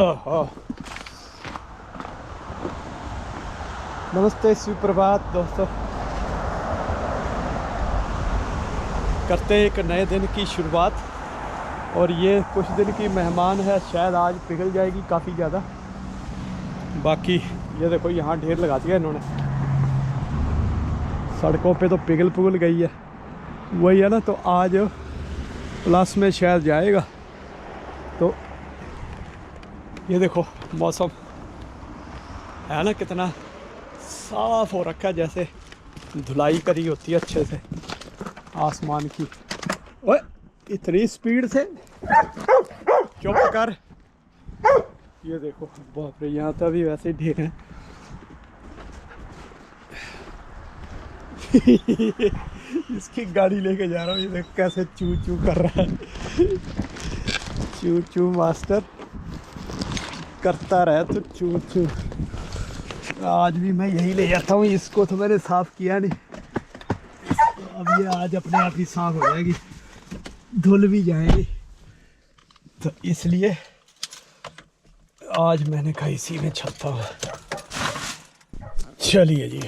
ओहो। नमस्ते, सुप्रभात दोस्तों। करते हैं एक नए दिन की शुरुआत। और ये कुछ दिन की मेहमान है, शायद आज पिघल जाएगी काफ़ी ज़्यादा। बाकी ये देखो यहाँ ढेर लगा दिया इन्होंने, सड़कों पे तो पिघल पुघल गई है। वही है ना, तो आज प्लस में शायद जाएगा। तो ये देखो मौसम है ना, कितना साफ़ हो रखा है, जैसे धुलाई करी होती है अच्छे से आसमान की। ओए इतनी स्पीड से चुप कर। ये देखो, बाप रे, यहाँ तो अभी वैसे ही ढेर हैं। इसकी गाड़ी लेके जा रहा हूँ, ये देख कैसे चू चू कर रहा है। चू चू मास्टर करता रहे तो चू चू। आज भी मैं यही ले जाता हूँ, इसको तो मैंने साफ़ किया नहीं। अब ये आज अपने आप ही साफ़ हो जाएगी, धुल भी जाएगी, तो इसलिए आज मैंने कहा इसी में छपता हूँ। चलिए जी,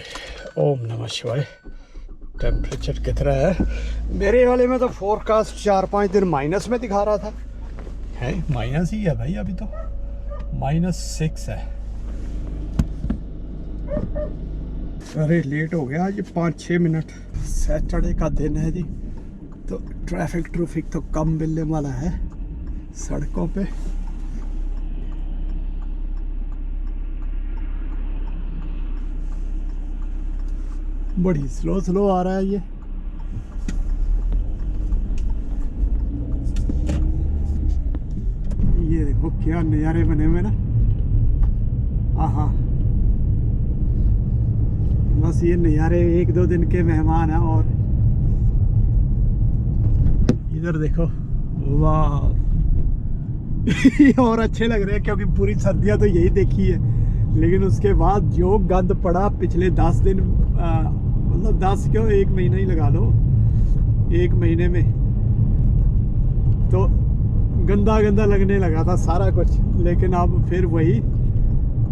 ओम नमः शिवाय। टेम्परेचर कितना है मेरे वाले में? तो फोरकास्ट 4-5 दिन माइनस में दिखा रहा था। है माइनस ही है भाई, अभी तो -6 है। अरे लेट हो गया आज 5-6 मिनट। सैटरडे का दिन है जी, तो ट्रैफिक तो कम मिलने वाला है सड़कों पे। बड़ी स्लो आ रहा है ये। ये देखो क्या नज़ारे बने हुए ना। आहा, बस ये नज़ारे 1-2 दिन के मेहमान हैं। और इधर देखो, वाह। और अच्छे लग रहे हैं क्योंकि पूरी सर्दियाँ तो यही देखी है, लेकिन उसके बाद जो गंद पड़ा पिछले 10 दिन, मतलब 10 क्यों, 1 महीना ही लगा लो। 1 महीने में तो गंदा गंदा लगने लगा था सारा कुछ, लेकिन अब फिर वही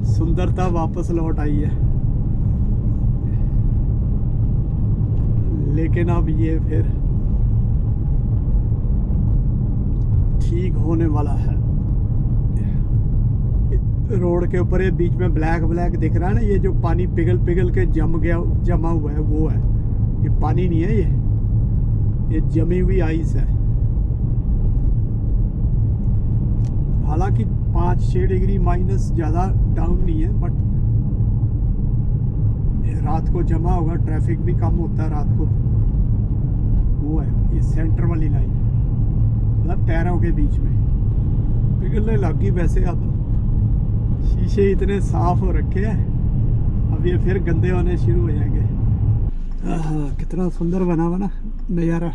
सुंदरता वापस लौट आई है। लेकिन अब ये फिर ठीक होने वाला है। रोड के ऊपर ये बीच में ब्लैक दिख रहा है ना, ये जो पानी पिघल के जमा हुआ है वो है। ये पानी नहीं है, ये जमी हुई आइस है। हालांकि 5-6 डिग्री माइनस ज़्यादा डाउन नहीं है, बट रात को जमा होगा, ट्रैफिक भी कम होता है रात को। वो है ये सेंटर वाली लाइन, मतलब टायरों के बीच में पिघलने लगी। वैसे अब शीशे इतने साफ हो रखे हैं, अब ये फिर गंदे होने शुरू हो जाएंगे। कितना सुंदर बना हुआ ना नज़ारा।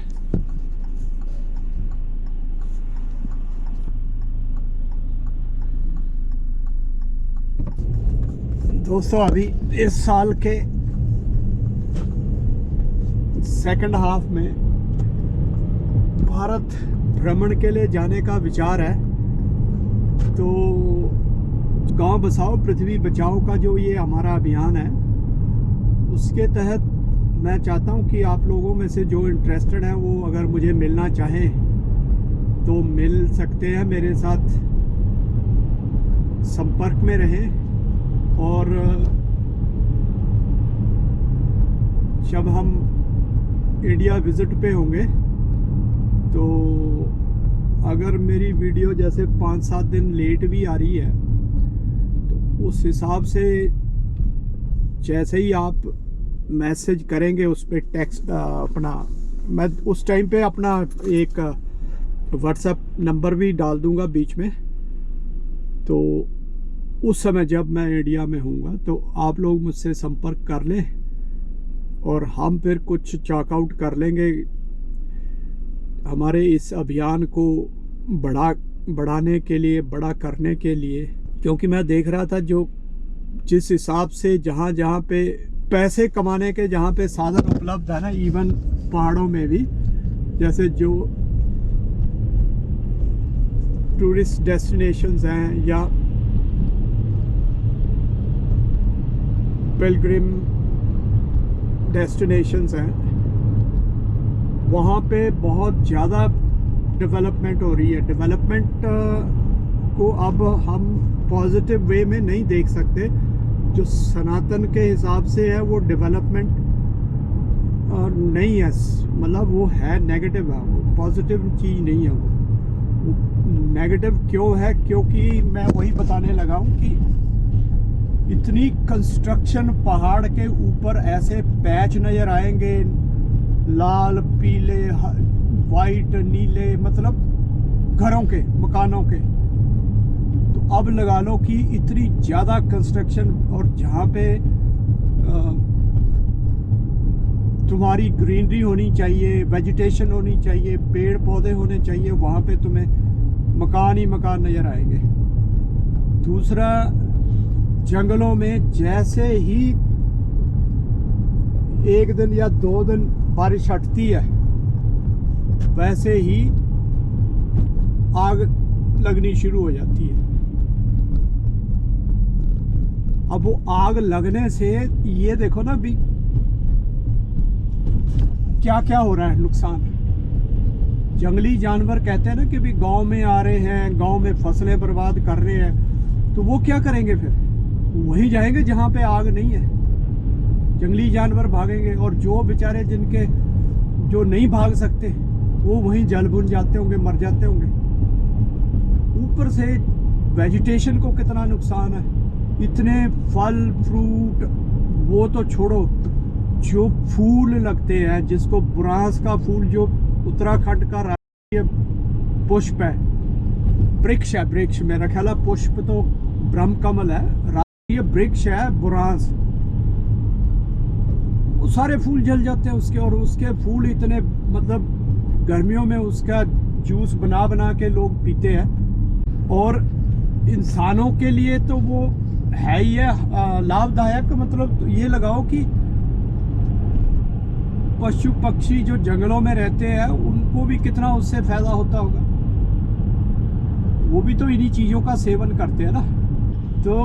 दोस्तों, अभी इस साल के सेकंड हाफ में भारत भ्रमण के लिए जाने का विचार है। तो गांव बसाओ पृथ्वी बचाओ का जो ये हमारा अभियान है, उसके तहत मैं चाहता हूं कि आप लोगों में से जो इंटरेस्टेड हैं वो अगर मुझे मिलना चाहें तो मिल सकते हैं, मेरे साथ संपर्क में रहें। और जब हम इंडिया विज़िट पे होंगे तो अगर मेरी वीडियो जैसे 5-7 दिन लेट भी आ रही है, तो उस हिसाब से जैसे ही आप मैसेज करेंगे उस पर टेक्स्ट अपना, मैं उस टाइम पे अपना एक व्हाट्सएप नंबर भी डाल दूंगा बीच में। तो उस समय जब मैं इंडिया में हूँगा तो आप लोग मुझसे संपर्क कर लें और हम फिर कुछ चॉकआउट कर लेंगे हमारे इस अभियान को बढ़ाने के लिए, बड़ा करने के लिए। क्योंकि मैं देख रहा था जो जिस हिसाब से जहाँ पे पैसे कमाने के जहाँ पे साधन उपलब्ध है ना, इवन पहाड़ों में भी, जैसे जो टूरिस्ट डेस्टिनेशंस हैं या पिलग्रिम डेस्टिनेशंस हैं, वहाँ पे बहुत ज़्यादा डेवलपमेंट हो रही है। डेवलपमेंट को अब हम पॉजिटिव वे में नहीं देख सकते। जो सनातन के हिसाब से है वो डेवलपमेंट नहीं है, मतलब वो है नेगेटिव है, वो पॉजिटिव चीज़ नहीं है। वो नेगेटिव क्यों है? क्योंकि मैं वही बताने लगा हूँ कि इतनी कंस्ट्रक्शन, पहाड़ के ऊपर ऐसे पैच नज़र आएंगे, लाल, पीले, वाइट, नीले, मतलब घरों के, मकानों के। तो अब लगा लो कि इतनी ज़्यादा कंस्ट्रक्शन, और जहाँ पे तुम्हारी ग्रीनरी होनी चाहिए, वेजिटेशन होनी चाहिए, पेड़ पौधे होने चाहिए, वहाँ पे तुम्हें मकान ही मकान नज़र आएंगे। दूसरा, जंगलों में जैसे ही 1 दिन या 2 दिन बारिश हटती है, वैसे ही आग लगनी शुरू हो जाती है। अब वो आग लगने से ये देखो ना भी क्या क्या हो रहा है नुकसान। जंगली जानवर कहते हैं ना कि भी गांव में आ रहे हैं, गांव में फसलें बर्बाद कर रहे हैं, तो वो क्या करेंगे? फिर वहीं जाएंगे जहां पे आग नहीं है। जंगली जानवर भागेंगे, और जो बेचारे जिनके जो नहीं भाग सकते वो वहीं जल बुन जाते होंगे, मर जाते होंगे। ऊपर से वेजिटेशन को कितना नुकसान है। इतने फल फ्रूट, वो तो छोड़ो, जो फूल लगते हैं, जिसको बुरांस का फूल, जो उत्तराखंड का राष्ट्रीय पुष्प है, वृक्ष है, वृक्ष, मेरा ख्याल है पुष्प तो ब्रह्म कमल है, राष्ट्रीय वृक्ष है बुरांस, वो सारे फूल जल जाते हैं उसके। और उसके फूल इतने, मतलब गर्मियों में उसका जूस बना बना के लोग पीते हैं, और इंसानों के लिए तो वो है ही है लाभदायक। मतलब तो ये लगाओ कि पशु पक्षी जो जंगलों में रहते हैं उनको भी कितना उससे फायदा होता होगा। वो भी तो इन्हीं चीज़ों का सेवन करते हैं ना। तो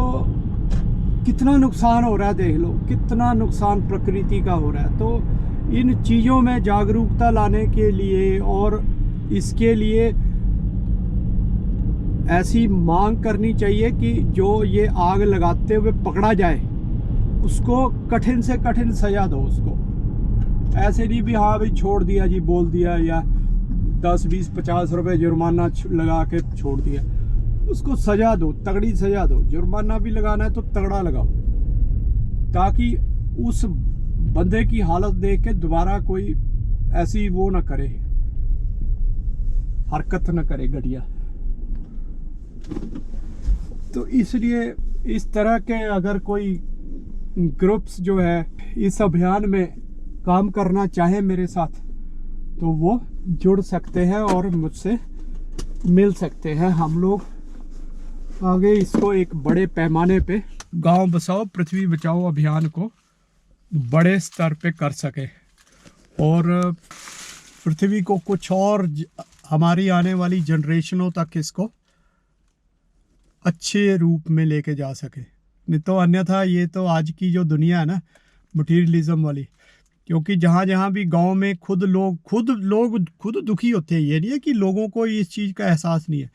कितना नुकसान हो रहा है, देख लो कितना नुकसान प्रकृति का हो रहा है। तो इन चीज़ों में जागरूकता लाने के लिए, और इसके लिए ऐसी मांग करनी चाहिए कि जो ये आग लगाते हुए पकड़ा जाए, उसको कठिन से कठिन सजा दो उसको। ऐसे नहीं भी हाँ भाई छोड़ दिया जी, बोल दिया, या 10, 20, 50 रुपए जुर्माना लगा के छोड़ दिया। उसको सजा दो, तगड़ी सजा दो। जुर्माना भी लगाना है तो तगड़ा लगाओ, ताकि उस बंदे की हालत देख के दोबारा कोई ऐसी वो ना करे, हरकत ना करे घटिया। तो इसलिए इस तरह के अगर कोई ग्रुप्स जो है इस अभियान में काम करना चाहे मेरे साथ, तो वो जुड़ सकते हैं और मुझसे मिल सकते हैं। हम लोग आगे इसको एक बड़े पैमाने पे गांव बसाओ पृथ्वी बचाओ अभियान को बड़े स्तर पे कर सके, और पृथ्वी को कुछ और हमारी आने वाली जनरेशनों तक इसको अच्छे रूप में लेके जा सके। नहीं तो अन्यथा ये तो आज की जो दुनिया है ना, मटीरियलिज्म वाली, क्योंकि जहाँ जहाँ भी गांव में खुद लोग दुखी होते हैं। ये नहीं है कि लोगों को इस चीज़ का एहसास नहीं है।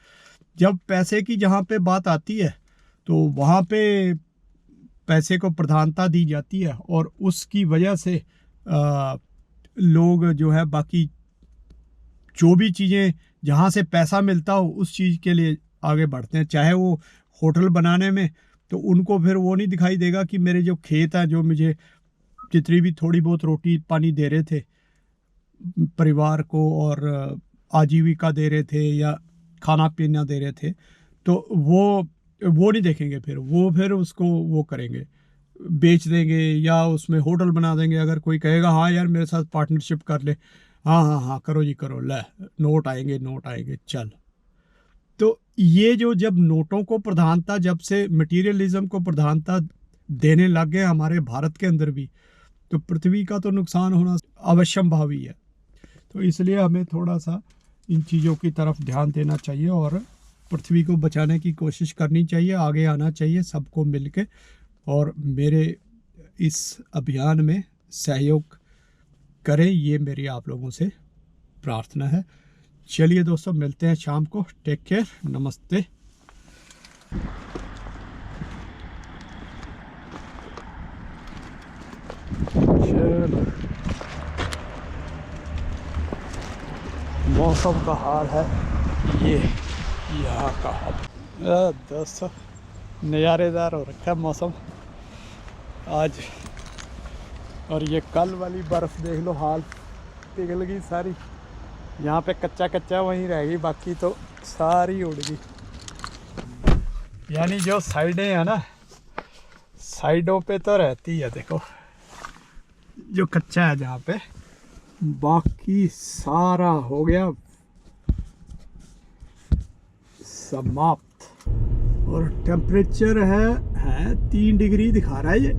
जब पैसे की जहाँ पे बात आती है तो वहाँ पे पैसे को प्रधानता दी जाती है, और उसकी वजह से लोग जो है बाकी जो भी चीज़ें जहाँ से पैसा मिलता हो उस चीज़ के लिए आगे बढ़ते हैं। चाहे वो होटल बनाने में, तो उनको फिर वो नहीं दिखाई देगा कि मेरे जो खेत हैं, जो मुझे जितनी भी थोड़ी बहुत रोटी पानी दे रहे थे परिवार को, और आजीविका दे रहे थे या खाना पीना दे रहे थे, तो वो नहीं देखेंगे। फिर उसको वो करेंगे, बेच देंगे या उसमें होटल बना देंगे। अगर कोई कहेगा हाँ यार मेरे साथ पार्टनरशिप कर ले, हाँ करो जी करो, ले नोट आएंगे चल। तो ये जो जब नोटों को प्रधानता, जब से मटीरियलिज्म को प्रधानता देने लग गए हमारे भारत के अंदर भी, तो पृथ्वी का तो नुकसान होना अवश्यंभावी है। तो इसलिए हमें थोड़ा सा इन चीज़ों की तरफ ध्यान देना चाहिए और पृथ्वी को बचाने की कोशिश करनी चाहिए। आगे आना चाहिए सबको मिलके। और मेरे इस अभियान में सहयोग करें, ये मेरी आप लोगों से प्रार्थना है। चलिए दोस्तों, मिलते हैं शाम को। टेक केयर, नमस्ते। चलो, मौसम का हाल है ये यहाँ का। दोस्तों, नज़ारेदार हो रखा है मौसम आज। और ये कल वाली बर्फ़ देख लो, हाल पिघल गई सारी। यहाँ पे कच्चा कच्चा वहीं रह गई, बाकी तो सारी उड़ गई। यानी जो साइडें हैं ना, साइडों पे तो रहती है, देखो जो कच्चा है जहाँ पे, बाकी सारा हो गया समाप्त। और टेम्परेचर है 3 डिग्री दिखा रहा है ये।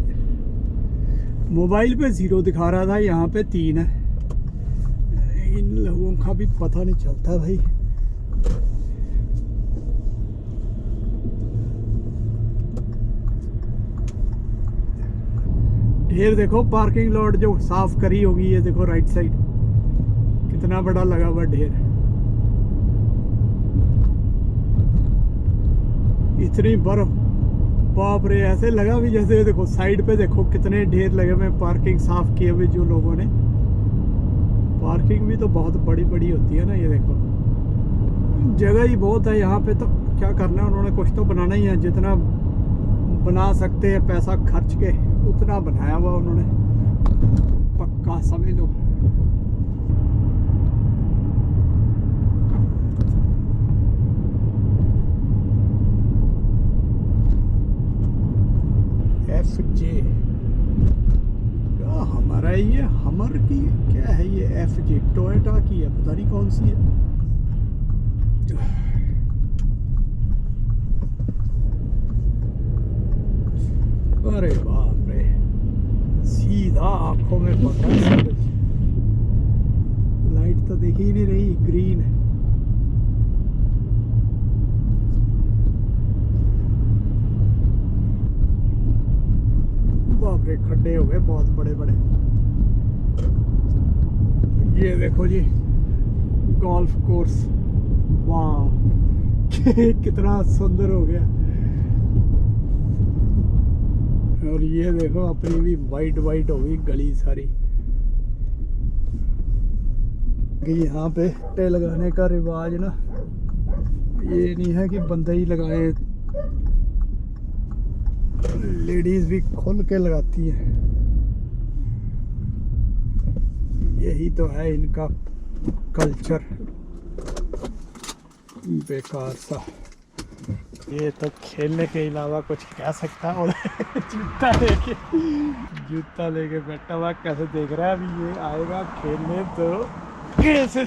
मोबाइल पे 0 दिखा रहा था, यहाँ पे 3 है। इन लोगों का भी पता नहीं चलता भाई। ढेर देखो, पार्किंग लॉट जो साफ करी होगी, ये देखो राइट साइड कितना बड़ा लगा हुआ ढेर। इतनी बर्फ, बाप रे, ऐसे लगा भी जैसे देखो साइड पे देखो कितने ढेर लगे हुए, पार्किंग साफ किए हुए जो लोगों ने। पार्किंग भी तो बहुत बड़ी बड़ी होती है ना, ये देखो जगह ही बहुत है यहाँ पे। तो क्या करना है, उन्होंने कुछ तो बनाना ही है। जितना बना सकते हैं पैसा खर्च के, उतना बनाया हुआ उन्होंने, पक्का समझ लो। FJ क्या हमारा, ये हमर की क्या है, ये FJ टोयोटा की है, पता नहीं कौन सी है। अरे बाप रे, सीधा आंखों में पड़ा सूरज। लाइट तो दिख ही नहीं रही, ग्रीन है। बाप रे, खड्डे हो गए बहुत बड़े बड़े। ये देखो जी, गोल्फ कोर्स, वाह कितना सुंदर हो गया। और ये देखो अपनी भी वाइट वाइट हो गई गली सारी। यहाँ पे टे लगाने का रिवाज ना, ये नहीं है कि बंदे ही लगाए, लेडीज भी खुल के लगाती हैं। यही तो है इनका कल्चर, बेकार सा। ये तो खेलने के अलावा कुछ कह सकता है। जूता लेके बैठा हुआ, कैसे देख रहा है अभी ये आएगा खेलने तो कैसे।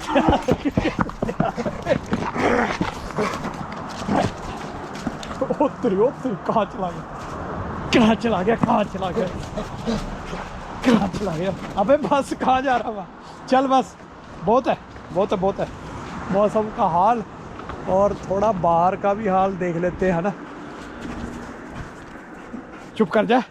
कहाँ चला गया, कहाँ चला गया, कहाँ चला गया, कहाँ चला गया। अबे बस, कहाँ जा रहा हुआ, चल बस, बहुत है बहुत है बहुत है। मौसम का हाल और थोड़ा बाहर का भी हाल देख लेते हैं ना। चुप कर जा।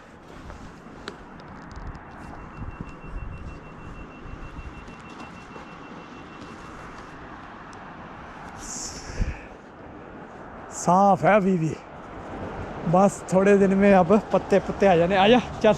साफ है अभी भी, बस थोड़े दिन में अब पत्ते पत्ते आ जाने। आजा चल।